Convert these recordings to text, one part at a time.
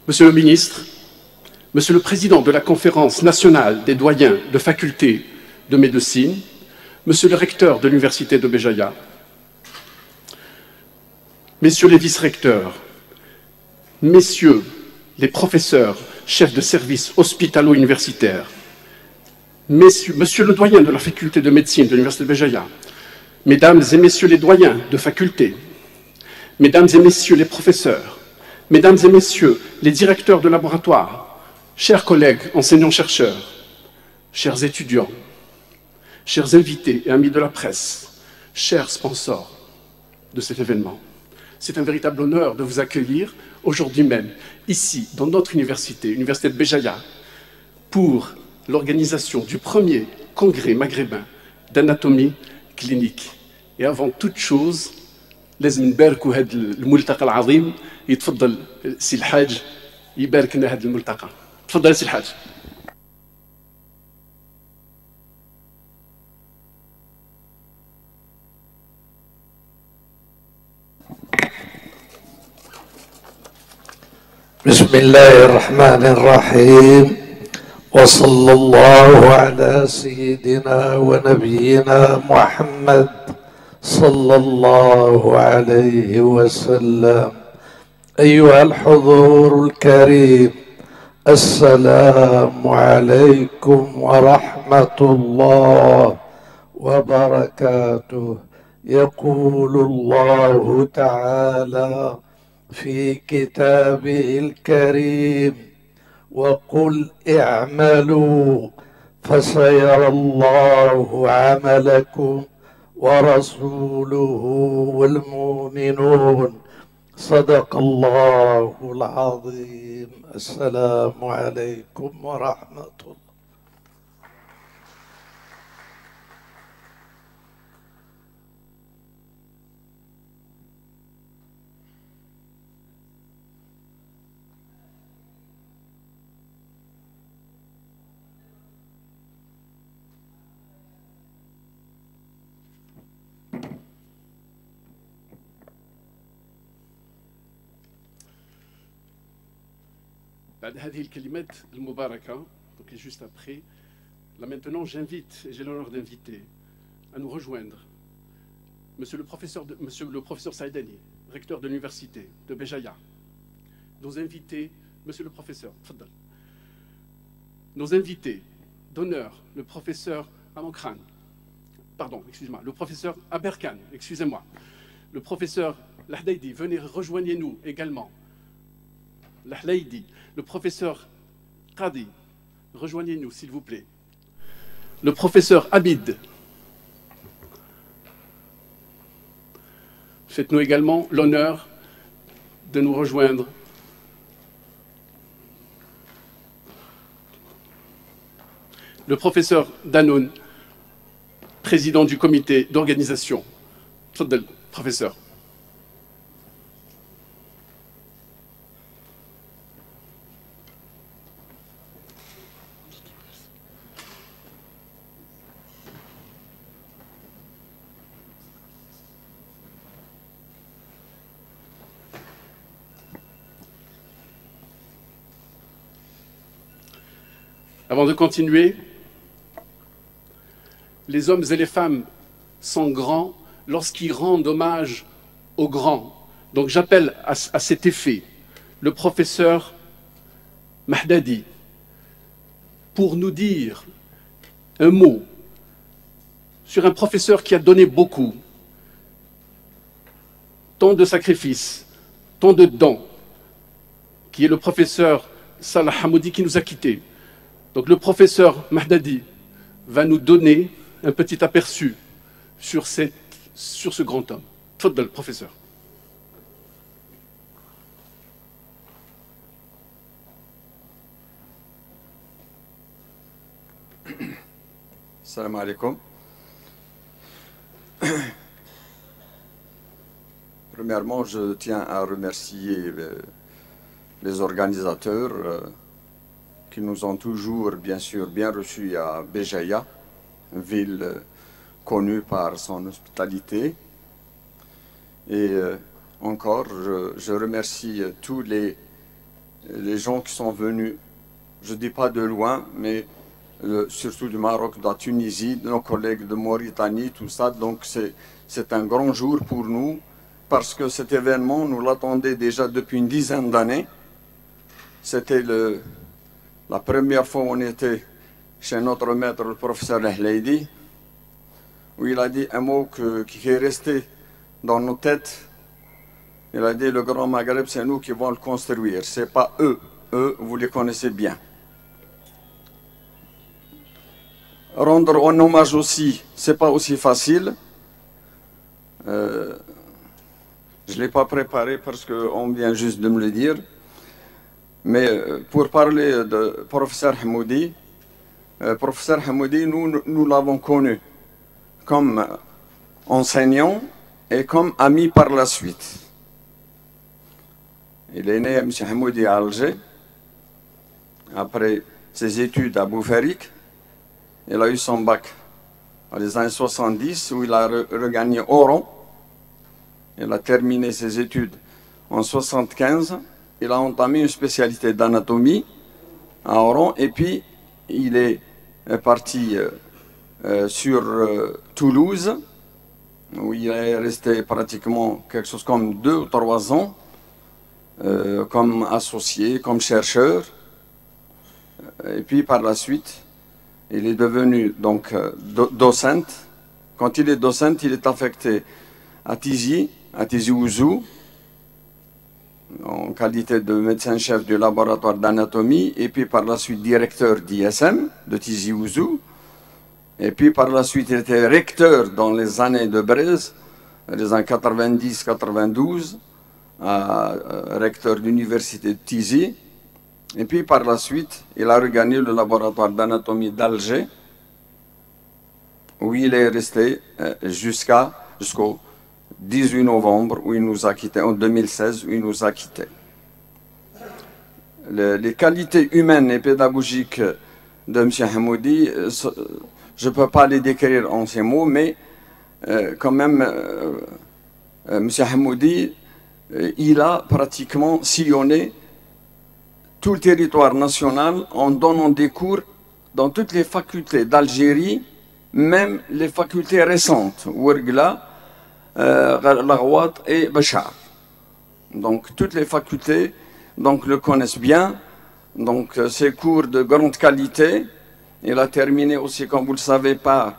Monsieur le ministre, Monsieur le Président de la Conférence nationale des doyens de facultés de médecine, Monsieur le recteur de l'Université de Béjaïa, Messieurs les vice-recteurs, Messieurs les professeurs, chefs de service hospitalo-universitaires, Monsieur le doyen de la faculté de médecine de l'Université de Béjaïa, Mesdames et Messieurs les doyens de faculté, Mesdames et Messieurs les professeurs, Mesdames et Messieurs les directeurs de laboratoire, chers collègues enseignants-chercheurs, chers étudiants, chers invités et amis de la presse, chers sponsors de cet événement, c'est un véritable honneur de vous accueillir aujourd'hui même, ici, dans notre université, l'Université de Béjaïa, pour l'organisation du premier congrès maghrébin d'anatomie clinique. Et avant toute chose, لازم نباركوا هذا الملتقى العظيم. يتفضل سي الحاج يبارك لنا هذا الملتقى. تفضل سي الحاج. بسم الله الرحمن الرحيم وصلى الله على سيدنا ونبينا محمد صلى الله عليه وسلم. أيها الحضور الكريم، السلام عليكم ورحمة الله وبركاته. يقول الله تعالى في كتابه الكريم: وقل اعملوا فسيرى الله عملكم ورسوله والمؤمنون. صدق الله العظيم. السلام عليكم ورحمة الله. بعد هذه الكلمات المباركة, donc juste après, là maintenant j'invite, et j'ai l'honneur d'inviter, à nous rejoindre Monsieur le professeur Saïdani, recteur de l'université de Béjaïa, nos invités, Monsieur le professeur, tfaddal, nos invités d'honneur, le professeur Amokran, pardon, excusez-moi, le professeur Aberkan, excusez-moi, le professeur Lahdaidi, venez, rejoignez-nous également. L'Ahlaïdi, le professeur Qadi, rejoignez-nous s'il vous plaît. Le professeur Abid, faites-nous également l'honneur de nous rejoindre. Le professeur Danoun, président du comité d'organisation. Tfaddal, professeur. Avant de continuer, les hommes et les femmes sont grands lorsqu'ils rendent hommage aux grands. Donc j'appelle à cet effet le professeur Mahdadi pour nous dire un mot sur un professeur qui a donné beaucoup, tant de sacrifices, tant de dons, qui est le professeur Salah Hamoudi qui nous a quittés. Donc le professeur Mahdadi va nous donner un petit aperçu sur ce grand homme. Tfaddal, professeur. Salam alaikum. Premièrement, je tiens à remercier les organisateurs qui nous ont toujours, bien sûr, bien reçus à Béjaïa, une ville connue par son hospitalité. Et encore, je remercie tous les les gens qui sont venus, je ne dis pas de loin, mais surtout du Maroc, de la Tunisie, de nos collègues de Mauritanie, tout ça. Donc c'est un grand jour pour nous, parce que cet événement, nous l'attendions déjà depuis une dizaine d'années. C'était la première fois où on était chez notre maître, le professeur Ahleidi, où il a dit un mot qui est resté dans nos têtes. Il a dit, le Grand Maghreb, c'est nous qui allons le construire, c'est pas eux. Eux, vous les connaissez bien. Rendre un hommage aussi, c'est pas aussi facile. Je ne l'ai pas préparé parce qu'on vient juste de me le dire. Mais pour parler de professeur Hamoudi, nous l'avons connu comme enseignant et comme ami par la suite. Il est né à M. Hamoudi à Alger, après ses études à Boufarik. Il a eu son bac dans les années 70, où il a regagné Oran. Il a terminé ses études en 75. Il a entamé une spécialité d'anatomie à Oran, et puis il est parti sur Toulouse, où il est resté pratiquement quelque chose comme 2 ou 3 ans, comme associé, comme chercheur. Et puis par la suite, il est devenu donc docent. Quand il est docent, il est affecté à Tizi Ouzou, en qualité de médecin-chef du laboratoire d'anatomie, et puis par la suite directeur d'ISM de Tizi Ouzou. Et puis par la suite, il était recteur dans les années de Braise, les années 90-92, recteur de l'université de Tizi. Et puis par la suite, il a regagné le laboratoire d'anatomie d'Alger, où il est resté jusqu'au 18 novembre, où il nous a quittés, en 2016, où il nous a quittés. Les qualités humaines et pédagogiques de M. Hamoudi, je ne peux pas les décrire en ces mots, mais quand même, M. Hamoudi, il a pratiquement sillonné tout le territoire national en donnant des cours dans toutes les facultés d'Algérie, même les facultés récentes, Ouergla, Laghouat et Bachar. Donc toutes les facultés le connaissent bien. Donc ces cours de grande qualité. Il a terminé aussi, comme vous le savez, par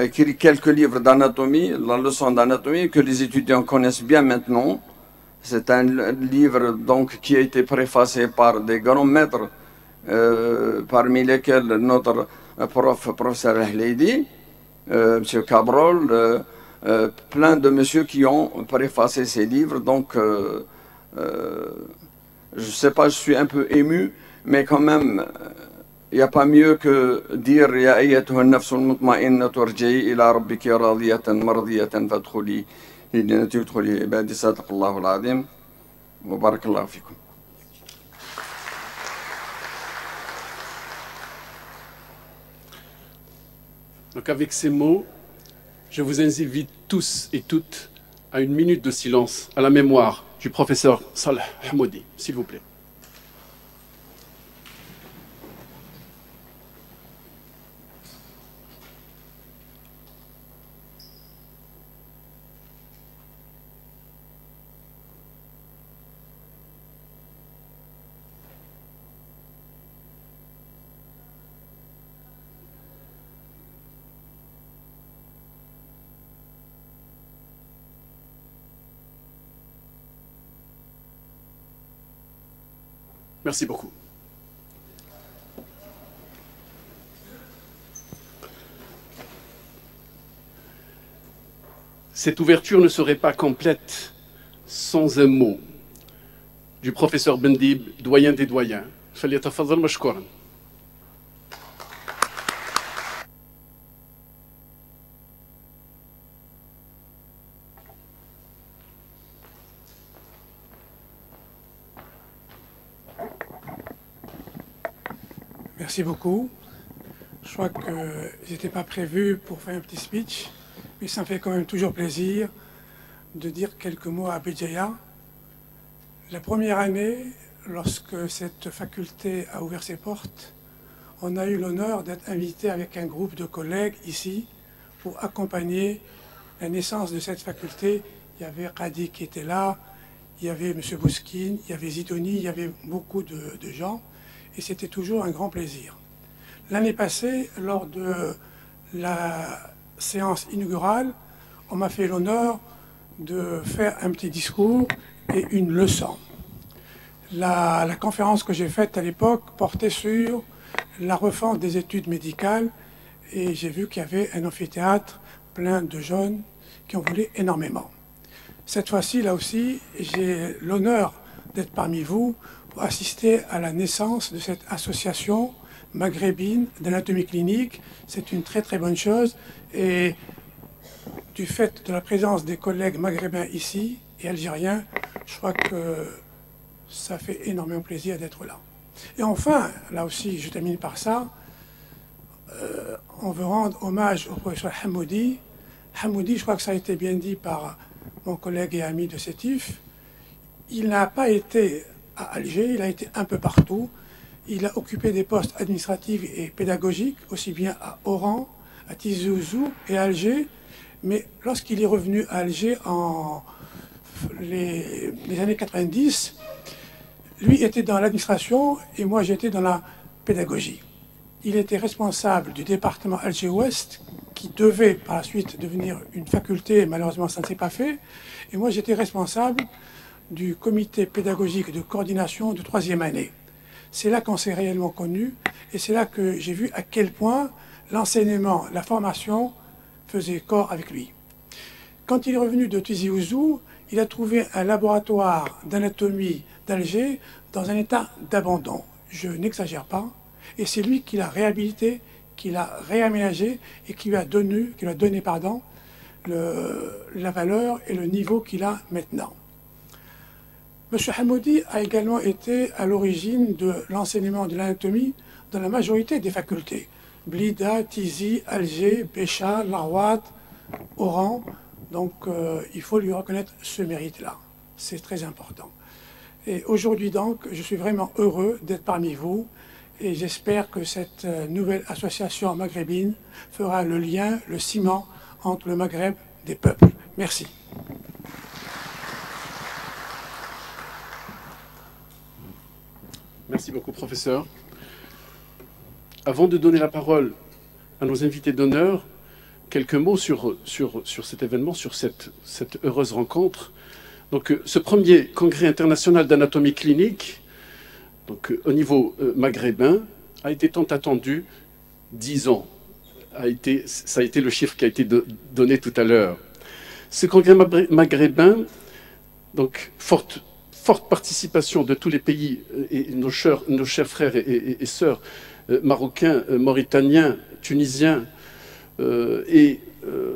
écrit quelques livres d'anatomie, la leçon d'anatomie que les étudiants connaissent bien maintenant. C'est un livre donc qui a été préfacé par des grands maîtres, parmi lesquels notre professeur Ahleidi, M. Cabrol, plein de messieurs qui ont préfacé ces livres. Donc, je ne sais pas, je suis un peu ému, mais quand même, il n'y a pas mieux que dire Ya ayyatuha an-nafsu al-mutma'innatu irji'i ila rabbiki radiyatan mardiyatan fadkhuli fi jannati udkhuli ibadi sadaqallahu al-azim wa barakallahu fikum. Donc avec ces mots, je vous invite tous et toutes à une minute de silence à la mémoire du professeur Salah Hamoudi, s'il vous plaît. Merci beaucoup. Cette ouverture ne serait pas complète sans un mot du professeur Bendib, doyen des doyens. فليتفضل مشكورا. Merci beaucoup. Je crois que je n'étais pas prévu pour faire un petit speech, mais ça me fait quand même toujours plaisir de dire quelques mots à Béjaïa. La première année, lorsque cette faculté a ouvert ses portes, on a eu l'honneur d'être invité avec un groupe de collègues ici pour accompagner la naissance de cette faculté. Il y avait Qadi qui était là, il y avait M. Bouskine, il y avait Zidoni, il y avait beaucoup de gens, et c'était toujours un grand plaisir. L'année passée, lors de la séance inaugurale, on m'a fait l'honneur de faire un petit discours et une leçon. La conférence que j'ai faite à l'époque portait sur la refonte des études médicales, et j'ai vu qu'il y avait un amphithéâtre plein de jeunes qui en voulaient énormément. Cette fois-ci, là aussi, j'ai l'honneur d'être parmi vous pour assister à la naissance de cette association maghrébine d'anatomie clinique. C'est une très très bonne chose, et du fait de la présence des collègues maghrébins ici et algériens, je crois que ça fait énormément plaisir d'être là. Et enfin, là aussi, je termine par ça, on veut rendre hommage au professeur Hamoudi. Hamoudi, je crois que ça a été bien dit par mon collègue et ami de Sétif, il n'a pas été à Alger, il a été un peu partout. Il a occupé des postes administratifs et pédagogiques, aussi bien à Oran, à Tizi Ouzou et à Alger. Mais lorsqu'il est revenu à Alger en les années 90, lui était dans l'administration et moi j'étais dans la pédagogie. Il était responsable du département Alger-Ouest, qui devait par la suite devenir une faculté, malheureusement ça ne s'est pas fait. Et moi j'étais responsable du comité pédagogique de coordination de 3e année. C'est là qu'on s'est réellement connus et c'est là que j'ai vu à quel point l'enseignement, la formation faisait corps avec lui. Quand il est revenu de Tizi Ouzou, il a trouvé un laboratoire d'anatomie d'Alger dans un état d'abandon. Je n'exagère pas. Et c'est lui qui l'a réhabilité, qui l'a réaménagé et qui lui a donné la valeur et le niveau qu'il a maintenant. M. Hamoudi a également été à l'origine de l'enseignement de l'anatomie dans la majorité des facultés. Blida, Tizi, Alger, Bécha, Larouat, Oran. Donc il faut lui reconnaître ce mérite-là. C'est très important. Et aujourd'hui donc, je suis vraiment heureux d'être parmi vous et j'espère que cette nouvelle association maghrébine fera le lien, le ciment entre le Maghreb des peuples. Merci. Merci beaucoup, professeur. Avant de donner la parole à nos invités d'honneur, quelques mots sur cet événement, sur cette heureuse rencontre. Donc, ce premier congrès international d'anatomie clinique, donc, au niveau maghrébin, a été tant attendu, 10 ans. Ça a été le chiffre qui a été donné tout à l'heure. Ce congrès maghrébin, donc, forte participation de tous les pays et nos chers frères et sœurs marocains, mauritaniens, tunisiens, et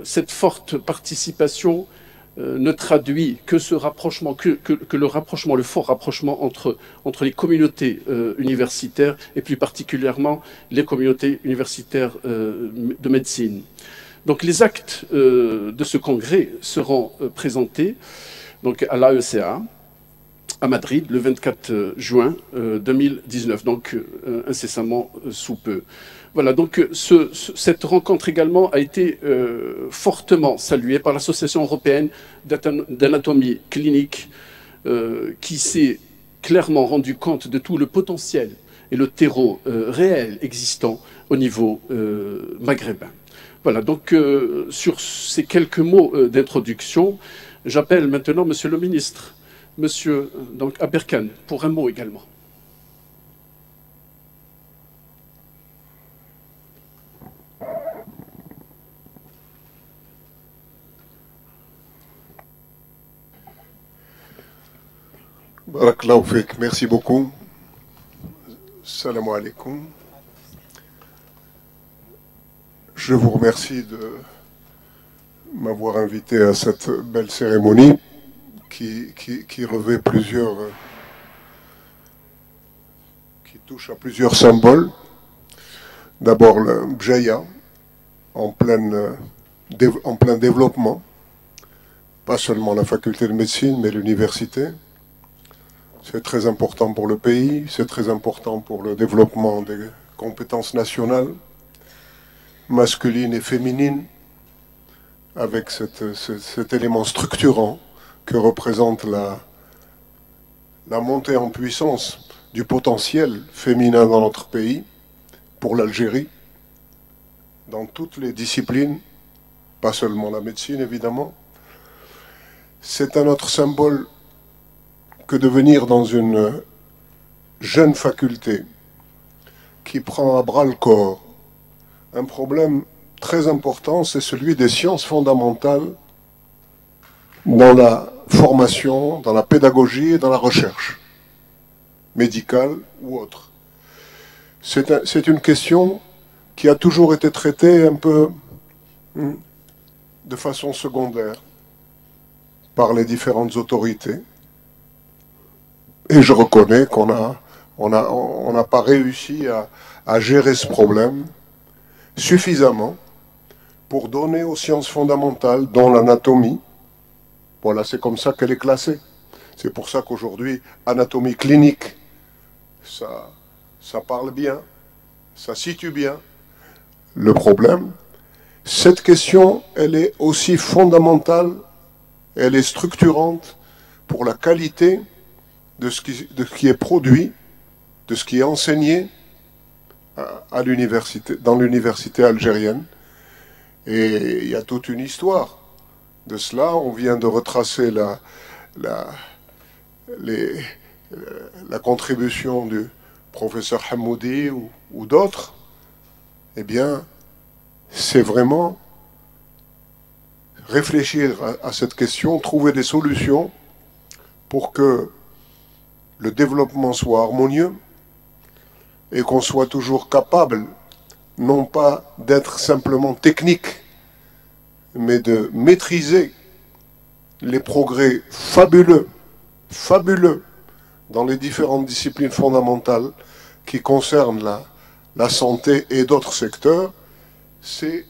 cette forte participation ne traduit que ce rapprochement, que le rapprochement, le fort rapprochement entre les communautés universitaires et plus particulièrement les communautés universitaires de médecine. Donc les actes de ce congrès seront présentés donc, à l'AECA, à Madrid, le 24 juin 2019, donc incessamment sous peu. Voilà, donc cette rencontre également a été fortement saluée par l'Association européenne d'anatomie clinique qui s'est clairement rendu compte de tout le potentiel et le terreau réel existant au niveau maghrébin. Voilà, donc sur ces quelques mots d'introduction, j'appelle maintenant Monsieur le ministre, Monsieur donc, Aberkan, pour un mot également. Barakallahu fik, merci beaucoup. Salam alaikum. Je vous remercie de m'avoir invité à cette belle cérémonie qui revêt qui touche à plusieurs symboles. D'abord le Bjaya, en plein développement, pas seulement la faculté de médecine, mais l'université. C'est très important pour le pays, c'est très important pour le développement des compétences nationales, masculines et féminines, avec cet élément structurant que représente la montée en puissance du potentiel féminin dans notre pays, pour l'Algérie, dans toutes les disciplines, pas seulement la médecine évidemment. C'est un autre symbole que de venir dans une jeune faculté qui prend à bras le corps un problème très important, c'est celui des sciences fondamentales dans la formation, dans la pédagogie et dans la recherche, médicale ou autre. C'est une question qui a toujours été traitée un peu de façon secondaire par les différentes autorités. Et je reconnais qu'on n'a pas réussi à gérer ce problème suffisamment pour donner aux sciences fondamentales, dont l'anatomie, voilà, c'est comme ça qu'elle est classée. C'est pour ça qu'aujourd'hui, anatomie clinique, ça parle bien, ça situe bien le problème. Cette question, elle est aussi fondamentale, elle est structurante pour la qualité de ce qui est produit, de ce qui est enseigné à l'université, dans l'université algérienne. Et il y a toute une histoire de cela. On vient de retracer la contribution du professeur Hamoudi ou d'autres. Eh bien, c'est vraiment réfléchir à cette question, trouver des solutions pour que le développement soit harmonieux et qu'on soit toujours capable, non pas d'être simplement technique, mais de maîtriser les progrès fabuleux dans les différentes disciplines fondamentales qui concernent la santé et d'autres secteurs. C'est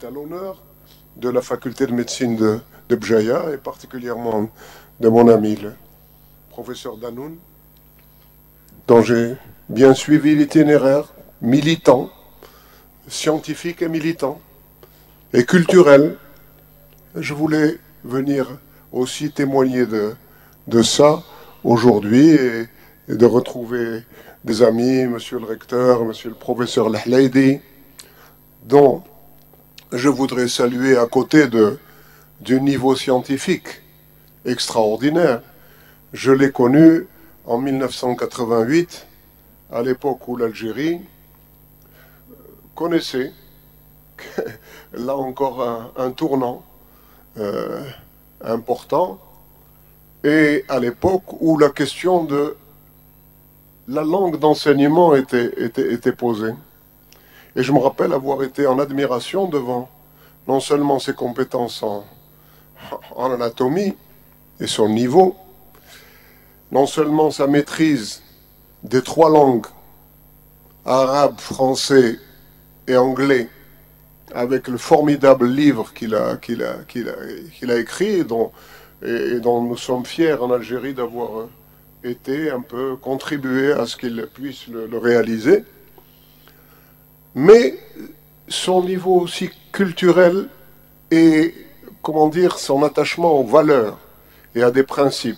à l'honneur de la faculté de médecine de Bjaya et particulièrement de mon ami le professeur Danoun, dont j'ai bien suivi l'itinéraire militant, scientifique et militant, et culturel. Je voulais venir aussi témoigner de ça aujourd'hui et de retrouver des amis, monsieur le recteur, monsieur le professeur Lahlaidi, dont je voudrais saluer à côté du niveau scientifique extraordinaire. Je l'ai connu en 1988, à l'époque où l'Algérie connaissait, là encore, un tournant important, et à l'époque où la question de la langue d'enseignement était posée. Et je me rappelle avoir été en admiration devant non seulement ses compétences en anatomie et son niveau, non seulement sa maîtrise des 3 langues, arabe, français et anglais, avec le formidable livre qu'il a écrit et dont nous sommes fiers en Algérie d'avoir été un peu contribué à ce qu'il puisse le réaliser, mais son niveau aussi culturel et, comment dire, son attachement aux valeurs et à des principes.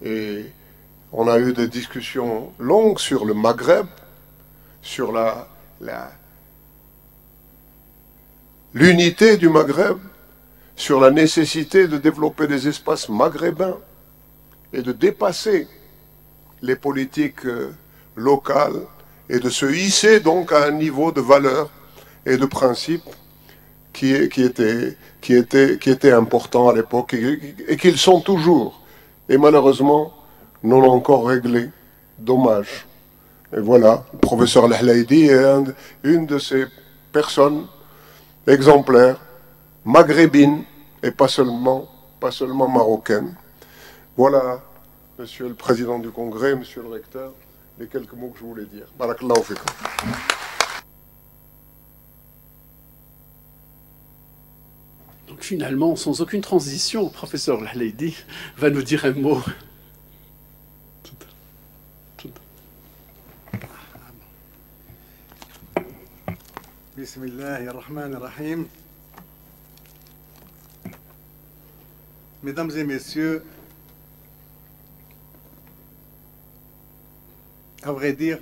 Et on a eu des discussions longues sur le Maghreb, sur l'unité du Maghreb, sur la nécessité de développer des espaces maghrébins et de dépasser les politiques locales et de se hisser donc à un niveau de valeurs et de principes qui était important à l'époque et qu'ils sont toujours. Et malheureusement, non encore réglés. Dommage. Et voilà, le professeur Lahlaidi est une de ces personnes exemplaires, maghrébines et pas seulement marocaines. Voilà, monsieur le président du congrès, monsieur le recteur, les quelques mots que je voulais dire. Barakallahu fikum. Donc finalement, sans aucune transition, le professeur Lahlaidi va nous dire un mot Bismillahirrahmanirrahim. Mesdames et messieurs, à vrai dire,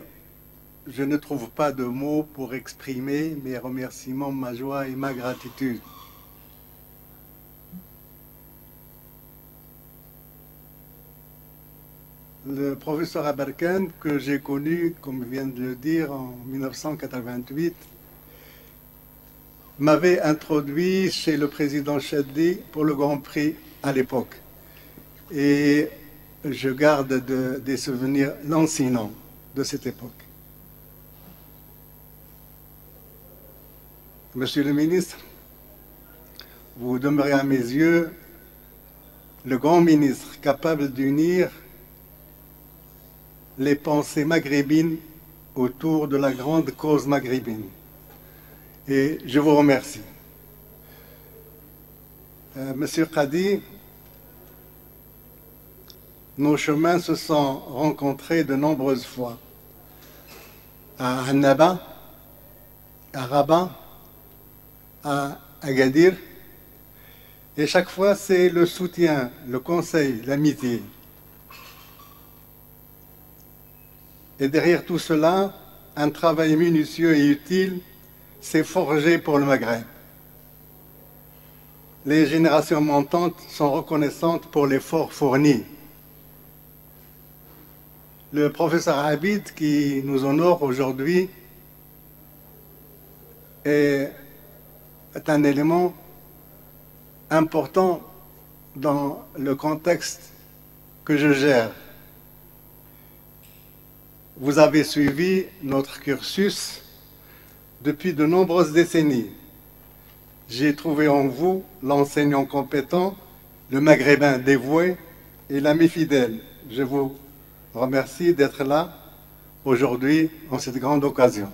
je ne trouve pas de mots pour exprimer mes remerciements, ma joie et ma gratitude. Le professeur Aberkan, que j'ai connu, comme vient de le dire, en 1988, m'avait introduit chez le président Chadli pour le Grand Prix à l'époque. Et je garde des souvenirs lancinants de cette époque. Monsieur le ministre, vous demeurez à mes yeux le grand ministre capable d'unir les pensées maghrébines autour de la grande cause maghrébine. Et je vous remercie. Monsieur Qadi, nos chemins se sont rencontrés de nombreuses fois. À Annaba, à Rabat, à Agadir. Et chaque fois, c'est le soutien, le conseil, l'amitié. Et derrière tout cela, un travail minutieux et utile s'est forgé pour le Maghreb. Les générations montantes sont reconnaissantes pour l'effort fourni. Le professeur Abid, qui nous honore aujourd'hui, est un élément important dans le contexte que je gère. Vous avez suivi notre cursus depuis de nombreuses décennies. J'ai trouvé en vous l'enseignant compétent, le maghrébin dévoué et l'ami fidèle. Je vous remercie d'être là aujourd'hui en cette grande occasion.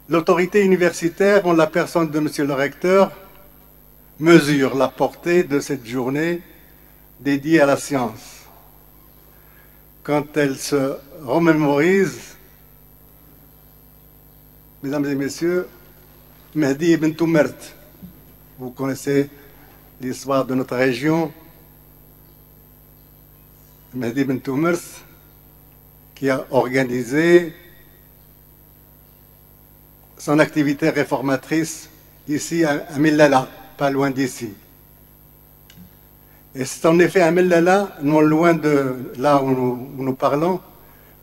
L'autorité universitaire, en la personne de Monsieur le recteur, mesure la portée de cette journée dédiée à la science. Quand elle se remémorise, mesdames et messieurs, Mehdi ibn Toumert, vous connaissez l'histoire de notre région, Mehdi ibn Toumert, qui a organisé son activité réformatrice ici à Millala, pas loin d'ici. Et c'est en effet à Millala, non loin de là où nous parlons,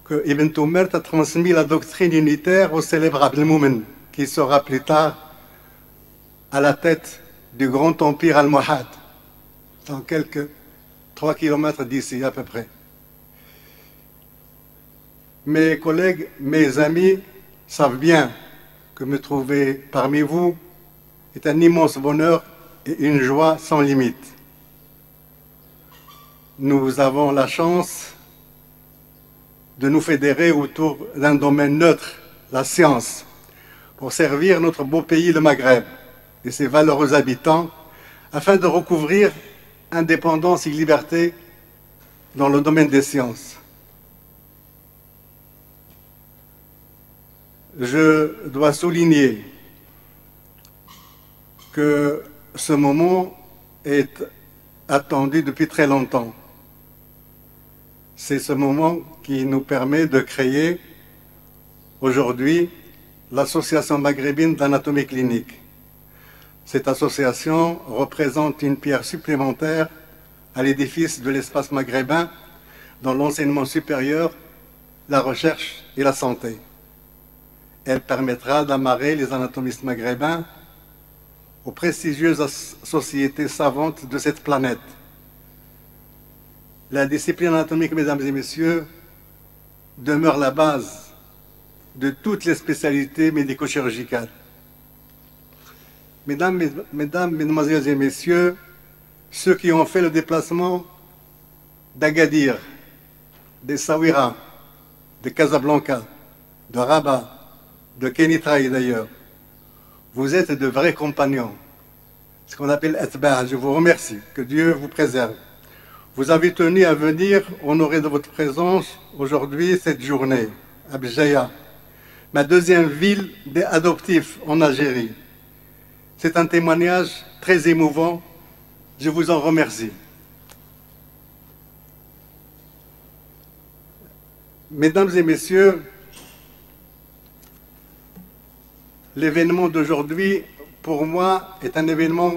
que Ibn Toumert a transmis la doctrine unitaire au célèbre Abdelmoumen, qui sera plus tard à la tête du grand empire almohade, dans quelques 3 kilomètres d'ici à peu près. Mes collègues, mes amis savent bien que me trouver parmi vous est un immense bonheur et une joie sans limite. Nous avons la chance de nous fédérer autour d'un domaine neutre, la science, pour servir notre beau pays, le Maghreb, et ses valeureux habitants, afin de recouvrir indépendance et liberté dans le domaine des sciences. Je dois souligner que ce moment est attendu depuis très longtemps. C'est ce moment qui nous permet de créer aujourd'hui l'Association maghrébine d'anatomie clinique. Cette association représente une pierre supplémentaire à l'édifice de l'espace maghrébin dans l'enseignement supérieur, la recherche et la santé. Elle permettra d'amarrer les anatomistes maghrébins aux prestigieuses sociétés savantes de cette planète. La discipline anatomique, mesdames et messieurs, demeure la base de toutes les spécialités médico-chirurgicales. Mesdames, mesdemoiselles et messieurs, ceux qui ont fait le déplacement d'Agadir, d'Essaouira, de Casablanca, de Rabat, de Kenitra d'ailleurs, vous êtes de vrais compagnons, ce qu'on appelle atba'. Je vous remercie, que Dieu vous préserve. Vous avez tenu à venir honorer de votre présence aujourd'hui cette journée à Béjaïa. ma deuxième ville adoptive en Algérie. C'est un témoignage très émouvant. Je vous en remercie. Mesdames et messieurs, l'événement d'aujourd'hui, pour moi, est un événement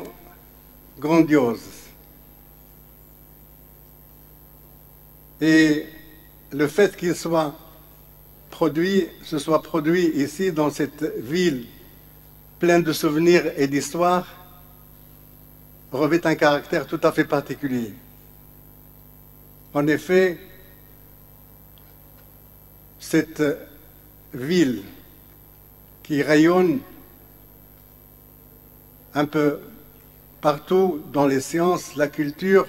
grandiose. Et le fait qu'il se soit produit ici, dans cette ville pleine de souvenirs et d'histoire, revêt un caractère tout à fait particulier. En effet, cette ville qui rayonne un peu partout dans les sciences, la culture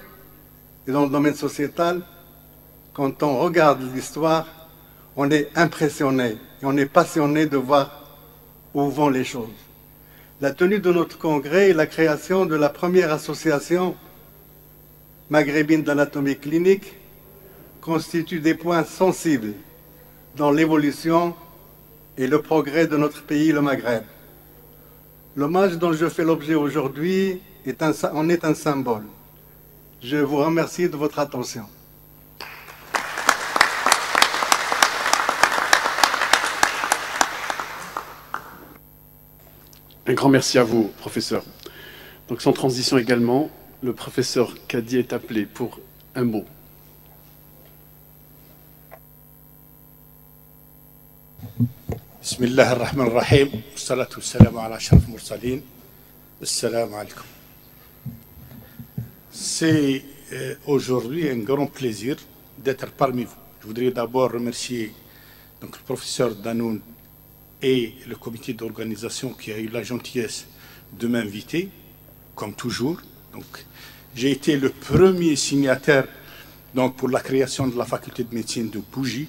et dans le domaine sociétal, quand on regarde l'histoire, on est impressionné et on est passionné de voir où vont les choses. La tenue de notre congrès et la création de la première association maghrébine d'anatomie clinique constituent des points sensibles dans l'évolution et le progrès de notre pays, le Maghreb. L'hommage dont je fais l'objet aujourd'hui en est un symbole. Je vous remercie de votre attention. Un grand merci à vous, professeur. Donc, sans transition également, le professeur Kadi est appelé pour un mot. بسم الله الرحمن الرحيم والصلاة والسلام على أشرف المرسلين. السلام عليكم. C'est aujourd'hui un grand plaisir d'être parmi vous. Je voudrais d'abord remercier donc, le professeur Danoun et le comité d'organisation qui a eu la gentillesse de m'inviter, comme toujours. Donc, j'ai été le premier signataire donc, pour la création de la faculté de médecine de Bougie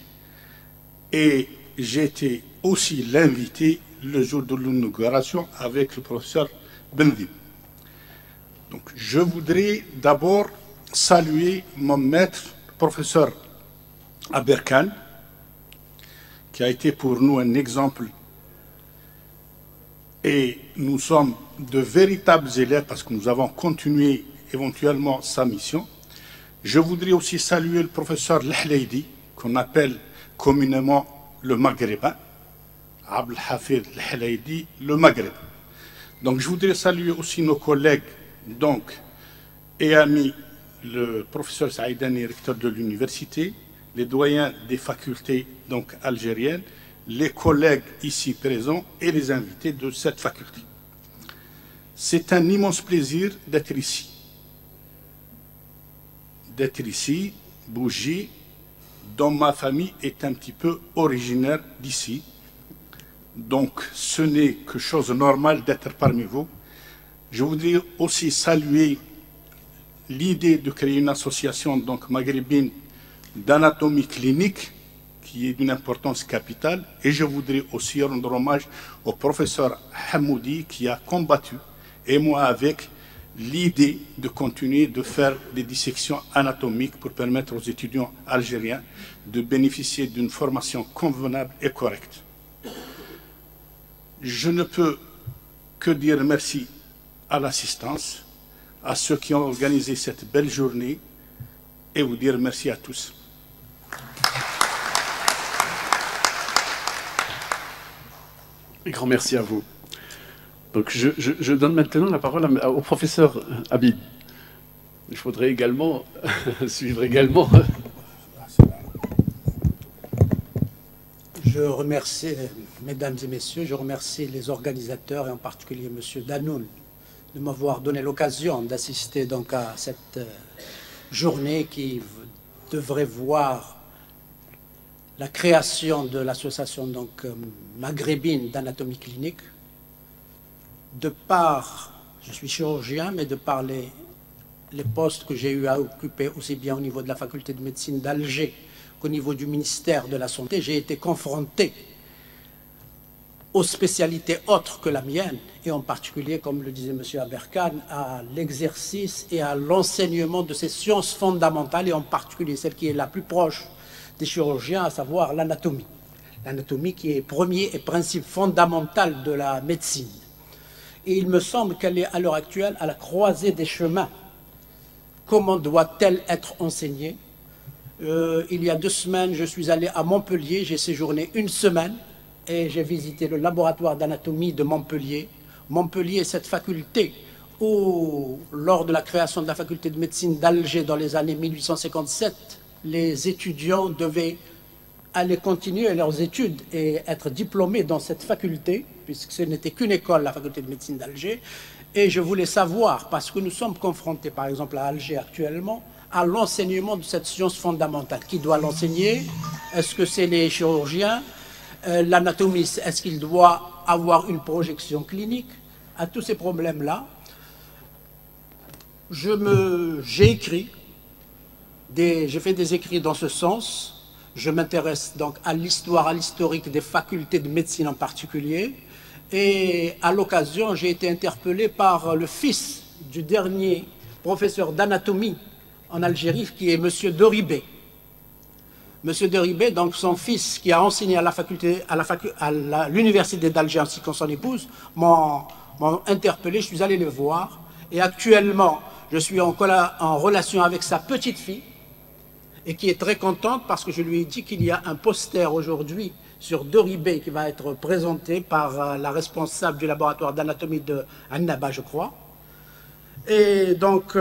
et j'ai été aussi l'invité le jour de l'inauguration avec le professeur Bendib. Donc, je voudrais d'abord saluer mon maître, professeur Aberkan, qui a été pour nous un exemple. Et nous sommes de véritables élèves parce que nous avons continué éventuellement sa mission. Je voudrais aussi saluer le professeur Lahleidi, qu'on appelle communément le Maghrébin, Abdel Hafid Lahleidi, le Maghreb. Donc je voudrais saluer aussi nos collègues donc, et amis, le professeur Saïdani, recteur de l'université, les doyens des facultés donc, algériennes, les collègues ici présents et les invités de cette faculté. C'est un immense plaisir d'être ici. D'être ici, Bougie, dont ma famille est un petit peu originaire d'ici. Donc, ce n'est que chose normale d'être parmi vous. Je voudrais aussi saluer l'idée de créer une association donc, maghrébine d'anatomie clinique qui est d'une importance capitale. Et je voudrais aussi rendre hommage au professeur Hamoudi qui a combattu, et moi avec, l'idée de continuer de faire des dissections anatomiques pour permettre aux étudiants algériens de bénéficier d'une formation convenable et correcte. Je ne peux que dire merci à l'assistance, à ceux qui ont organisé cette belle journée et vous dire merci à tous. Un grand merci à vous. Donc je donne maintenant la parole au professeur Habib. Il faudrait également suivre également. Je remercie, mesdames et messieurs, je remercie les organisateurs et en particulier M. Danoun de m'avoir donné l'occasion d'assister donc à cette journée qui devrait voir la création de l'association donc maghrébine d'anatomie clinique. De par, je suis chirurgien, mais de par les postes que j'ai eu à occuper aussi bien au niveau de la faculté de médecine d'Alger qu'au niveau du ministère de la Santé, j'ai été confronté aux spécialités autres que la mienne, et en particulier, comme le disait M. Aberkan, à l'exercice et à l'enseignement de ces sciences fondamentales, et en particulier celle qui est la plus proche des chirurgiens, à savoir l'anatomie. L'anatomie qui est premier et principe fondamental de la médecine. Et il me semble qu'elle est à l'heure actuelle à la croisée des chemins. Comment doit-elle être enseignée? Il y a 2 semaines, je suis allé à Montpellier, j'ai séjourné 1 semaine et j'ai visité le laboratoire d'anatomie de Montpellier. Montpellier, cette faculté où, lors de la création de la faculté de médecine d'Alger dans les années 1857, les étudiants devaient aller continuer leurs études et être diplômés dans cette faculté, puisque ce n'était qu'une école, la faculté de médecine d'Alger. Et je voulais savoir, parce que nous sommes confrontés, par exemple, à Alger actuellement, à l'enseignement de cette science fondamentale. Qui doit l'enseigner? Est-ce que c'est les chirurgiens? L'anatomiste, est-ce qu'il doit avoir une projection clinique? À tous ces problèmes-là, j'ai écrit, j'ai fait des écrits dans ce sens. Je m'intéresse donc à l'histoire, à l'historique des facultés de médecine en particulier. Et à l'occasion, j'ai été interpellé par le fils du dernier professeur d'anatomie en Algérie, qui est M. Deribé. M. Deribé, donc son fils, qui a enseigné à l'université d'Alger ainsi que son épouse, m'ont interpellé, je suis allé le voir. Et actuellement, je suis en relation avec sa petite fille, et qui est très contente parce que je lui ai dit qu'il y a un poster aujourd'hui sur Deribé qui va être présenté par la responsable du laboratoire d'anatomie de Annaba, je crois. Et donc,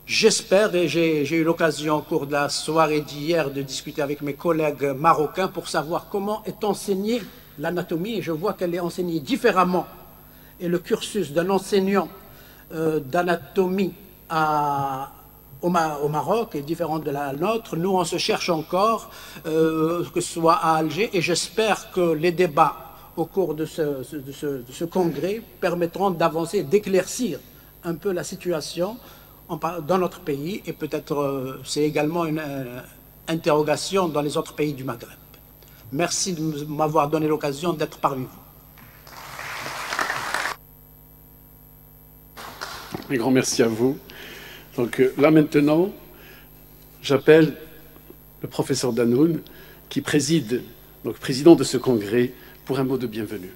j'espère, et j'ai eu l'occasion au cours de la soirée d'hier de discuter avec mes collègues marocains pour savoir comment est enseignée l'anatomie, et je vois qu'elle est enseignée différemment. Et le cursus d'un enseignant d'anatomie au Maroc est différent de la nôtre. Nous, on se cherche encore, que ce soit à Alger, et j'espère que les débats au cours de ce congrès permettront d'avancer, d'éclaircir un peu la situation dans notre pays, et peut-être c'est également une interrogation dans les autres pays du Maghreb. Merci de m'avoir donné l'occasion d'être parmi vous. Un grand merci à vous. Donc là maintenant, j'appelle le professeur Danoun, qui préside, donc président de ce congrès, pour un mot de bienvenue.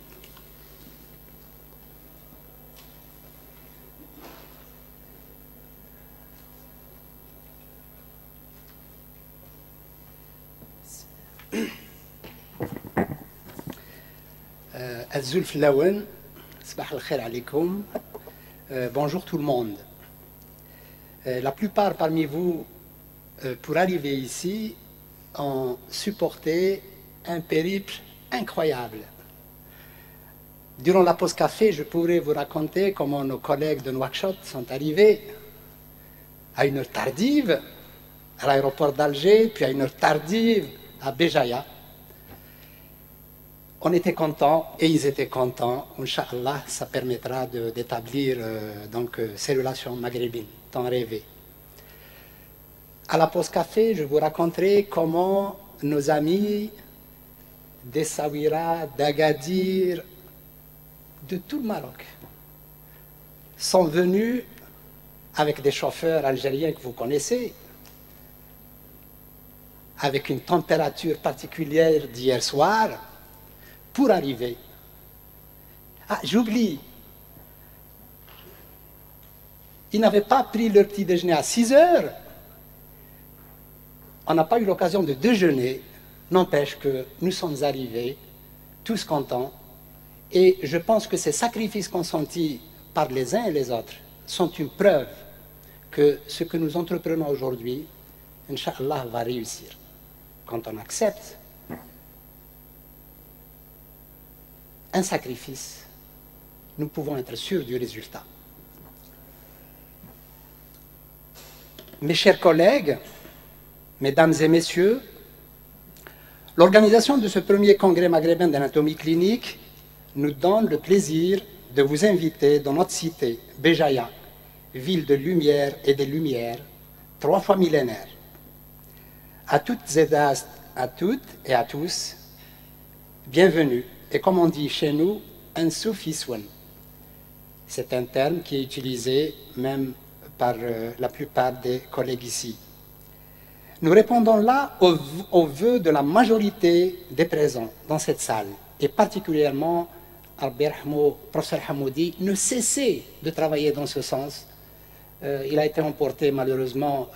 Azulf Lawen, sabah al-khair alaykoum. Bonjour tout le monde. La plupart parmi vous, pour arriver ici, ont supporté un périple incroyable. Durant la pause café, je pourrais vous raconter comment nos collègues de Nouakchott sont arrivés à une heure tardive à l'aéroport d'Alger, puis à une heure tardive à Béjaïa. On était contents et ils étaient contents. Inch'Allah, ça permettra d'établir ces relations maghrébines tant rêvées. À la pause café, je vous raconterai comment nos amis d'Essaouira, d'Agadir, de tout le Maroc sont venus avec des chauffeurs algériens que vous connaissez, avec une température particulière d'hier soir, pour arriver. Ah, j'oublie. Ils n'avaient pas pris leur petit déjeuner à 6 heures. On n'a pas eu l'occasion de déjeuner. N'empêche que nous sommes arrivés, tous contents. Et je pense que ces sacrifices consentis par les uns et les autres sont une preuve que ce que nous entreprenons aujourd'hui, Inch'Allah, va réussir. Quand on accepte un sacrifice, nous pouvons être sûrs du résultat. Mes chers collègues, mesdames et messieurs, l'organisation de ce premier congrès maghrébin d'anatomie clinique nous donne le plaisir de vous inviter dans notre cité, Béjaïa, ville de lumière et des lumières, 3 fois millénaire. À toutes et à tous, bienvenue. Et comme on dit chez nous, un soufiswan. C'est un terme qui est utilisé même par la plupart des collègues ici. Nous répondons là aux vœux de la majorité des présents dans cette salle, et particulièrement, professeur Hamoudi, ne cessait de travailler dans ce sens. Il a été emporté malheureusement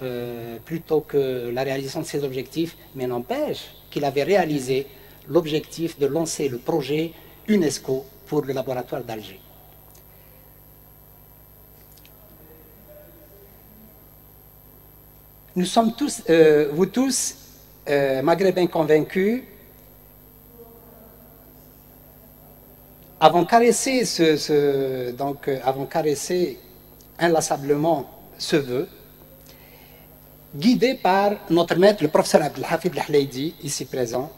plus tôt que la réalisation de ses objectifs, mais n'empêche qu'il avait réalisé l'objectif de lancer le projet UNESCO pour le laboratoire d'Alger. Nous sommes tous, vous tous, maghrébins convaincus, avons caressé inlassablement ce vœu, guidé par notre maître, le professeur Abdelhafid Lahleidi, ici présent,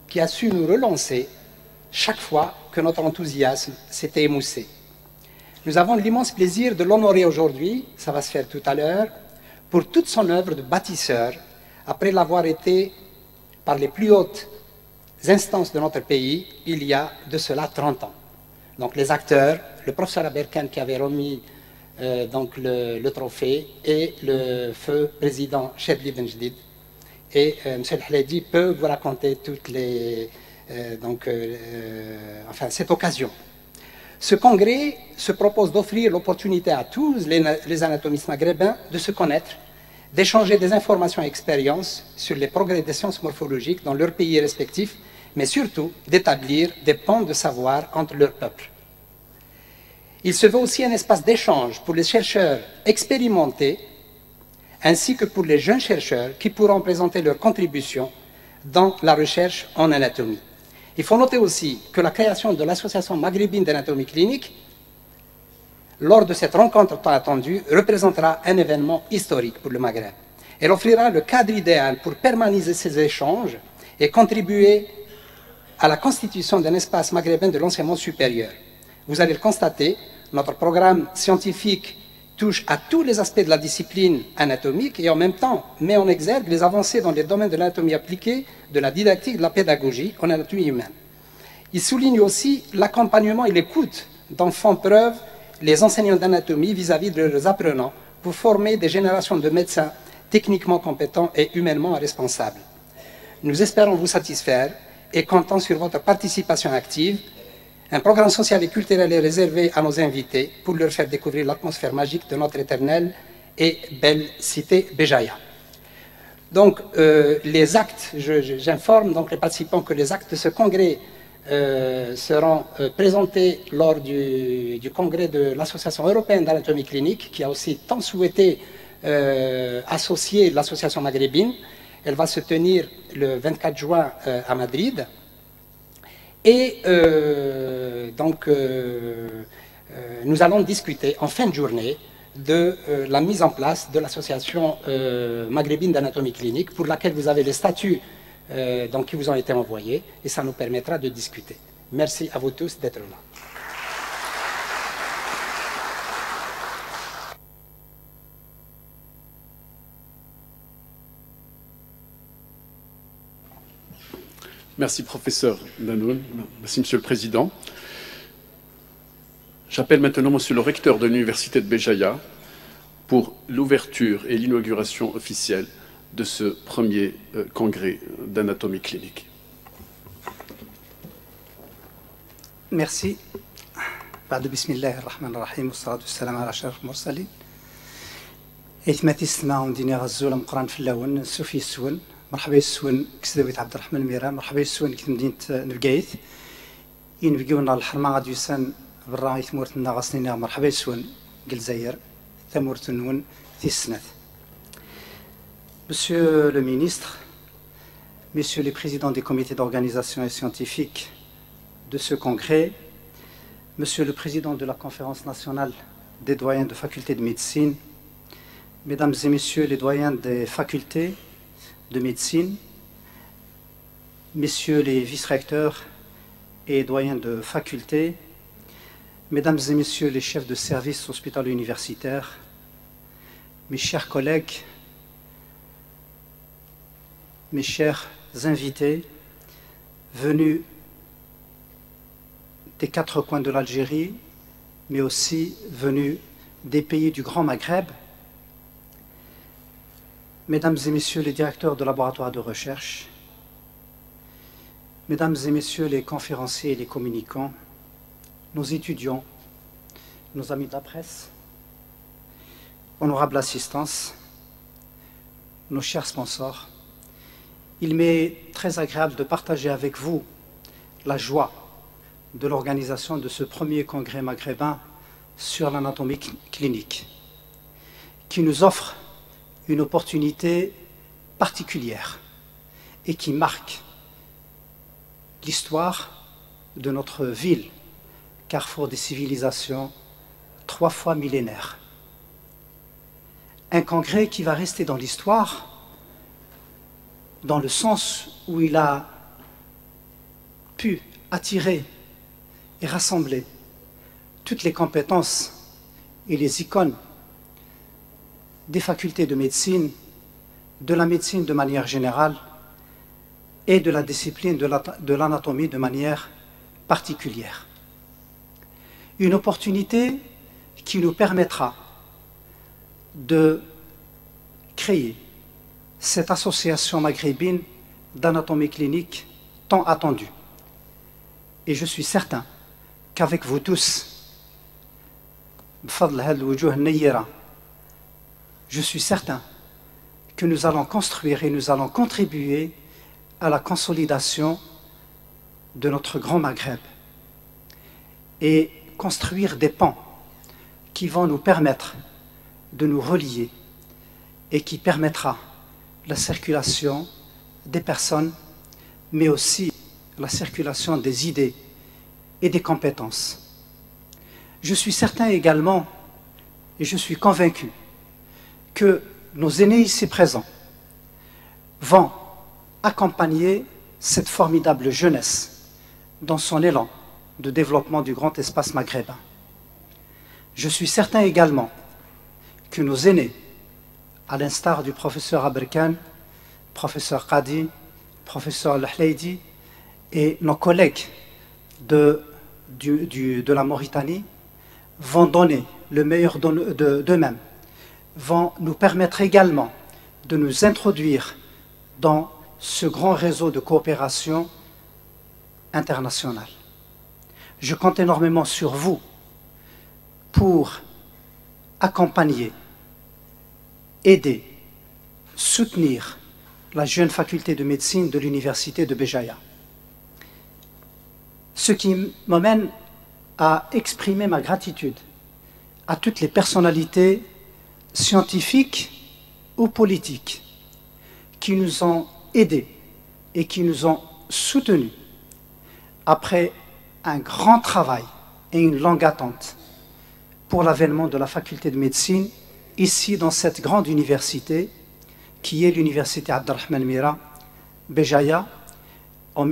qui a su nous relancer chaque fois que notre enthousiasme s'était émoussé. Nous avons l'immense plaisir de l'honorer aujourd'hui, ça va se faire tout à l'heure, pour toute son œuvre de bâtisseur, après l'avoir été par les plus hautes instances de notre pays, il y a de cela 30 ans. Donc les acteurs, le professeur Aberkan qui avait remis le trophée, et le feu président Chedli Benjdid. Et M. Lahleidi peut vous raconter toutes les, cette occasion. Ce congrès se propose d'offrir l'opportunité à tous les anatomistes maghrébins de se connaître, d'échanger des informations et expériences sur les progrès des sciences morphologiques dans leurs pays respectifs, mais surtout d'établir des ponts de savoir entre leurs peuples. Il se veut aussi un espace d'échange pour les chercheurs expérimentés, ainsi que pour les jeunes chercheurs qui pourront présenter leurs contributions dans la recherche en anatomie. Il faut noter aussi que la création de l'Association maghrébine d'anatomie clinique, lors de cette rencontre tant attendue, représentera un événement historique pour le Maghreb. Elle offrira le cadre idéal pour permanenter ces échanges et contribuer à la constitution d'un espace maghrébin de l'enseignement supérieur. Vous allez le constater, notre programme scientifique touche à tous les aspects de la discipline anatomique et en même temps met en exergue les avancées dans les domaines de l'anatomie appliquée, de la didactique, de la pédagogie en anatomie humaine. Il souligne aussi l'accompagnement et l'écoute dont font preuve les enseignants d'anatomie vis-à-vis de leurs apprenants pour former des générations de médecins techniquement compétents et humainement responsables. Nous espérons vous satisfaire et comptons sur votre participation active. Un programme social et culturel est réservé à nos invités pour leur faire découvrir l'atmosphère magique de notre éternelle et belle cité Béjaïa. Donc, les actes, j'informe donc les participants que les actes de ce congrès seront présentés lors du congrès de l'Association européenne d'anatomie clinique, qui a aussi tant souhaité associer l'association maghrébine. Elle va se tenir le 24 juin à Madrid. Et nous allons discuter en fin de journée de la mise en place de l'association maghrébine d'anatomie clinique, pour laquelle vous avez les statuts qui vous ont été envoyés, et ça nous permettra de discuter. Merci à vous tous d'être là. Merci, professeur Danoun. Merci, Monsieur le Président. J'appelle maintenant Monsieur le recteur de l'Université de Béjaïa pour l'ouverture et l'inauguration officielle de ce premier congrès d'anatomie clinique. Merci. بعد بسم الله الرحمن الرحيم والصلاة والسلام على أشرف المرسلين. إثماتي السماء ونديني غزول مقران في اللون سوفي السون. مرحبا يسون كسدويت عبد الرحمن الميران، مرحبا يسون كي مدينة نبقايث ينبقيونا الحرمة غادي يسان بالراعي ثمورتنا غاسنينا مرحبا يسون قلزاير ثمورت نون في السنة. Monsieur le ministre, Messieurs les présidents des comités d'organisation et scientifiques de ce congrès, Monsieur le président de la conférence nationale des doyens de facultés de médecine, Mesdames et Messieurs les doyens des facultés de médecine, Messieurs les vice-recteurs et doyens de faculté, Mesdames et Messieurs les chefs de services hospitalo-universitaires, mes chers collègues, mes chers invités, venus des quatre coins de l'Algérie, mais aussi venus des pays du Grand Maghreb, Mesdames et messieurs les directeurs de laboratoires de recherche, mesdames et messieurs les conférenciers et les communicants, nos étudiants, nos amis de la presse, honorable assistance, nos chers sponsors, il m'est très agréable de partager avec vous la joie de l'organisation de ce premier congrès maghrébin sur l'anatomie clinique, qui nous offre une opportunité particulière et qui marque l'histoire de notre ville, carrefour des civilisations, 3 fois millénaire. Un congrès qui va rester dans l'histoire, dans le sens où il a pu attirer et rassembler toutes les compétences et les icônes des facultés de médecine, de la médecine de manière générale et de la discipline de l'anatomie de manière particulière. Une opportunité qui nous permettra de créer cette association maghrébine d'anatomie clinique tant attendue. Et je suis certain qu'avec vous tous, je suis certain que nous allons construire et nous allons contribuer à la consolidation de notre grand Maghreb et construire des ponts qui vont nous permettre de nous relier et qui permettra la circulation des personnes, mais aussi la circulation des idées et des compétences. Je suis certain également, et je suis convaincu, que nos aînés ici présents vont accompagner cette formidable jeunesse dans son élan de développement du grand espace maghrébin. Je suis certain également que nos aînés, à l'instar du professeur Aberkan, professeur Qadi, professeur Lahleidi et nos collègues de la Mauritanie, vont donner le meilleur d'eux-mêmes, vont nous permettre également de nous introduire dans ce grand réseau de coopération internationale. Je compte énormément sur vous pour accompagner, aider, soutenir la jeune faculté de médecine de l'université de Béjaïa. Ce qui m'amène à exprimer ma gratitude à toutes les personnalités scientifiques ou politiques qui nous ont aidés et qui nous ont soutenus après un grand travail et une longue attente pour l'avènement de la faculté de médecine ici dans cette grande université qui est l'université Abdelrahman Mira, Béjaïa, en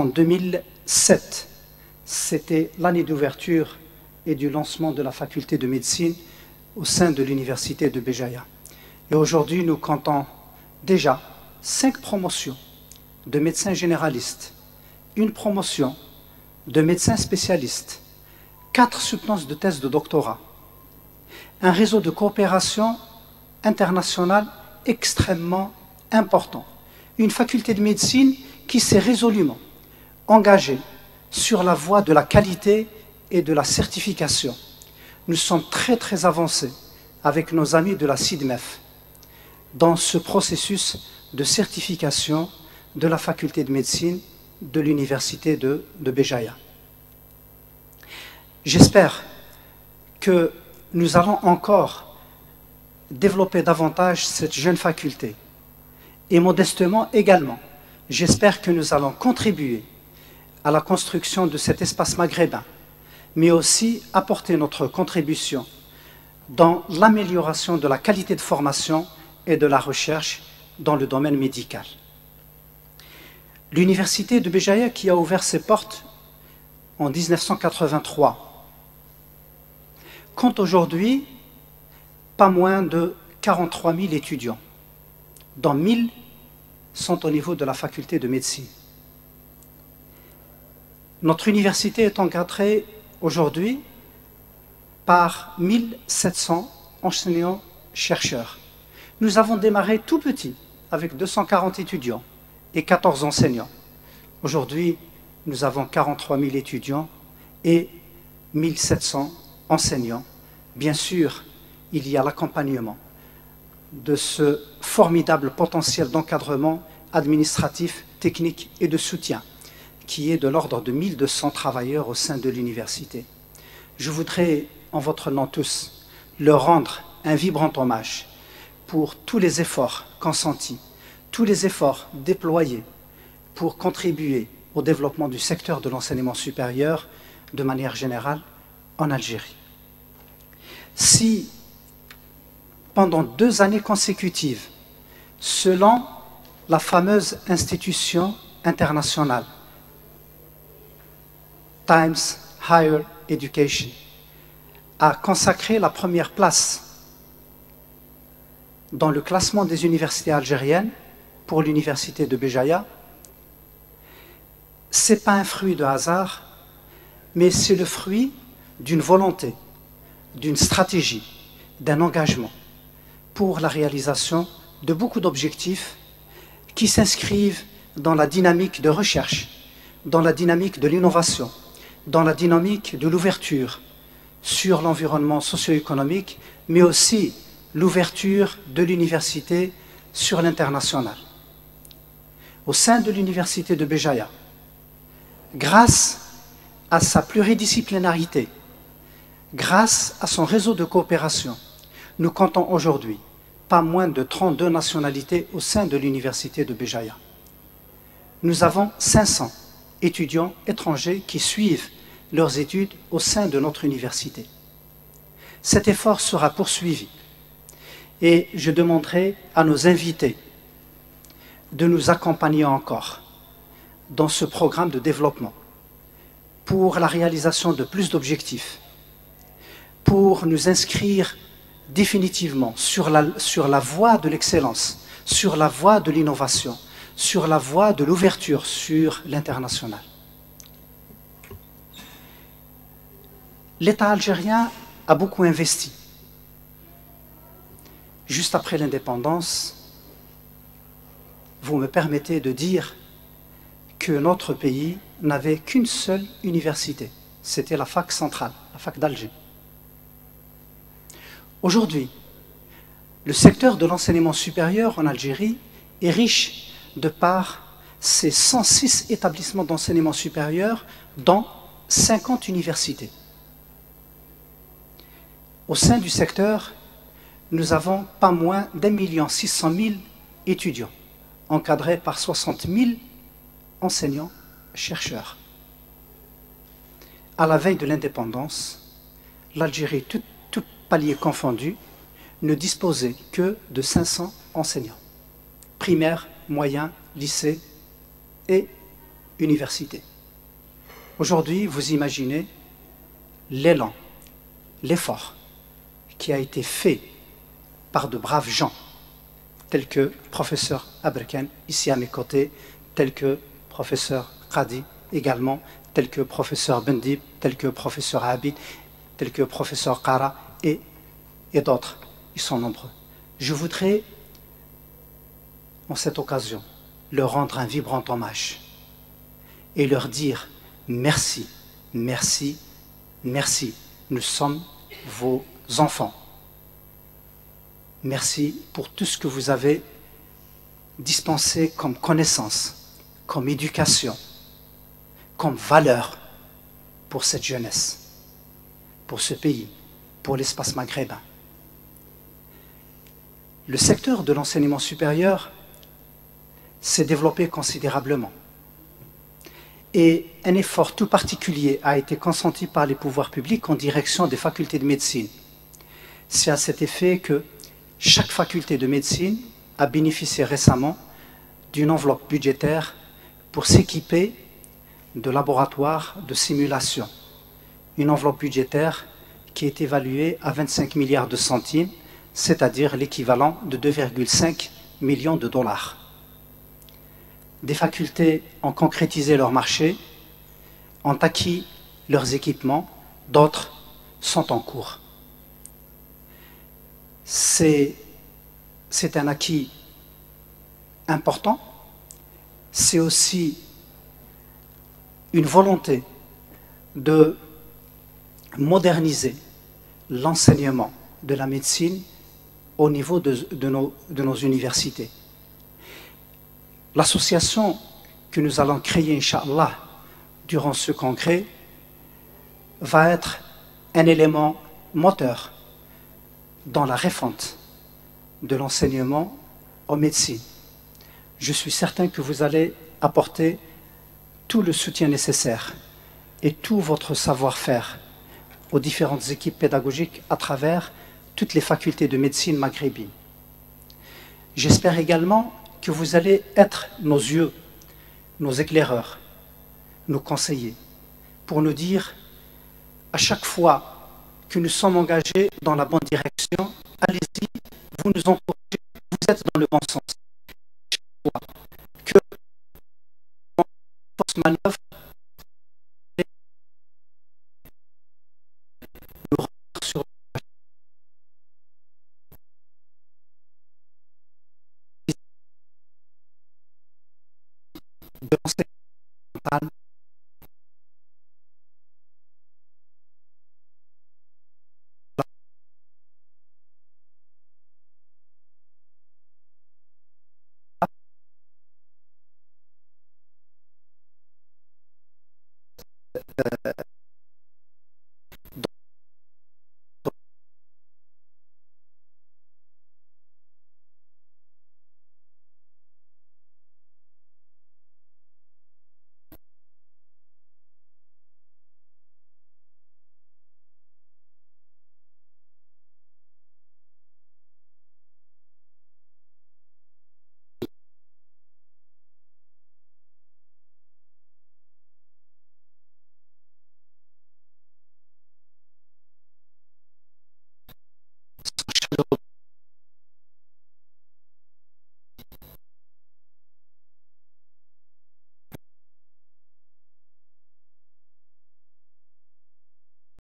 2007. C'était l'année d'ouverture et du lancement de la faculté de médecine au sein de l'université de Béjaïa. Et aujourd'hui, nous comptons déjà 5 promotions de médecins généralistes, une promotion de médecins spécialistes, 4 soutenances de thèse de doctorat, un réseau de coopération internationale extrêmement important, une faculté de médecine qui s'est résolument engagée sur la voie de la qualité et de la certification. Nous sommes très avancés avec nos amis de la CIDMEF dans ce processus de certification de la faculté de médecine de l'université de Béjaïa. J'espère que nous allons encore développer davantage cette jeune faculté. Et modestement également, j'espère que nous allons contribuer à la construction de cet espace maghrébin, mais aussi apporter notre contribution dans l'amélioration de la qualité de formation et de la recherche dans le domaine médical. L'université de Béjaïa, qui a ouvert ses portes en 1983, compte aujourd'hui pas moins de 43 000 étudiants, dont 1000 sont au niveau de la faculté de médecine. Notre université est encadrée aujourd'hui par 1700 enseignants-chercheurs, Nous avons démarré tout petit, avec 240 étudiants et 14 enseignants. Aujourd'hui, nous avons 43 000 étudiants et 1700 enseignants. Bien sûr, il y a l'accompagnement de ce formidable potentiel d'encadrement administratif, technique et de soutien, qui est de l'ordre de 1200 travailleurs au sein de l'université. Je voudrais, en votre nom tous, leur rendre un vibrant hommage pour tous les efforts consentis, tous les efforts déployés pour contribuer au développement du secteur de l'enseignement supérieur de manière générale en Algérie. Si, pendant 2 années consécutives, selon la fameuse institution internationale Times Higher Education a consacré la première place dans le classement des universités algériennes pour l'université de Béjaïa, ce n'est pas un fruit de hasard, mais c'est le fruit d'une volonté, d'une stratégie, d'un engagement pour la réalisation de beaucoup d'objectifs qui s'inscrivent dans la dynamique de recherche, dans la dynamique de l'innovation, dans la dynamique de l'ouverture sur l'environnement socio-économique, mais aussi l'ouverture de l'université sur l'international. Au sein de l'université de Béjaïa, grâce à sa pluridisciplinarité, grâce à son réseau de coopération, nous comptons aujourd'hui pas moins de 32 nationalités au sein de l'université de Béjaïa. Nous avons 500 étudiants étrangers qui suivent leurs études au sein de notre université. Cet effort sera poursuivi et je demanderai à nos invités de nous accompagner encore dans ce programme de développement pour la réalisation de plus d'objectifs, pour nous inscrire définitivement sur la voie de l'excellence, sur la voie de l'innovation, sur la voie de l'ouverture sur l'international. L'État algérien a beaucoup investi. Juste après l'indépendance, vous me permettez de dire que notre pays n'avait qu'une seule université. C'était la fac centrale, la fac d'Alger. Aujourd'hui, le secteur de l'enseignement supérieur en Algérie est riche de par ses 106 établissements d'enseignement supérieur, dont 50 universités. Au sein du secteur, nous avons pas moins d'1 600 000 étudiants, encadrés par 60 000 enseignants, chercheurs. À la veille de l'indépendance, l'Algérie, tout palier confondu, ne disposait que de 500 enseignants, primaires, moyens, lycées et universités. Aujourd'hui, vous imaginez l'élan, l'effort qui a été fait par de braves gens, tels que professeur Aberken, ici à mes côtés, tels que professeur Qadi également, tels que professeur Bendib, tels que professeur Abid, tels que professeur Qara et d'autres. Ils sont nombreux. Je voudrais, en cette occasion, leur rendre un vibrant hommage et leur dire merci, merci, merci. Nous sommes vos enfants. Merci pour tout ce que vous avez dispensé comme connaissance, comme éducation, comme valeur pour cette jeunesse, pour ce pays, pour l'espace maghrébin. Le secteur de l'enseignement supérieur s'est développé considérablement et un effort tout particulier a été consenti par les pouvoirs publics en direction des facultés de médecine. C'est à cet effet que chaque faculté de médecine a bénéficié récemment d'une enveloppe budgétaire pour s'équiper de laboratoires de simulation. Une enveloppe budgétaire qui est évaluée à 25 milliards de centimes, c'est-à-dire l'équivalent de 2,5 millions de dollars. Des facultés ont concrétisé leur marché, ont acquis leurs équipements, d'autres sont en cours. C'est c'est un acquis important, c'est aussi une volonté de moderniser l'enseignement de la médecine au niveau de nos universités. L'association que nous allons créer, Inch'Allah, durant ce congrès, va être un élément moteur dans la refonte de l'enseignement en médecine. Je suis certain que vous allez apporter tout le soutien nécessaire et tout votre savoir-faire aux différentes équipes pédagogiques à travers toutes les facultés de médecine maghrébine. J'espère également que vous allez être nos yeux, nos éclaireurs, nos conseillers, pour nous dire à chaque fois que nous sommes engagés dans la bonne direction, allez-y, vous nous encouragez, vous êtes dans le bon sens. Chaque fois que force manœuvre, nous revenir sur de l'enseignement mental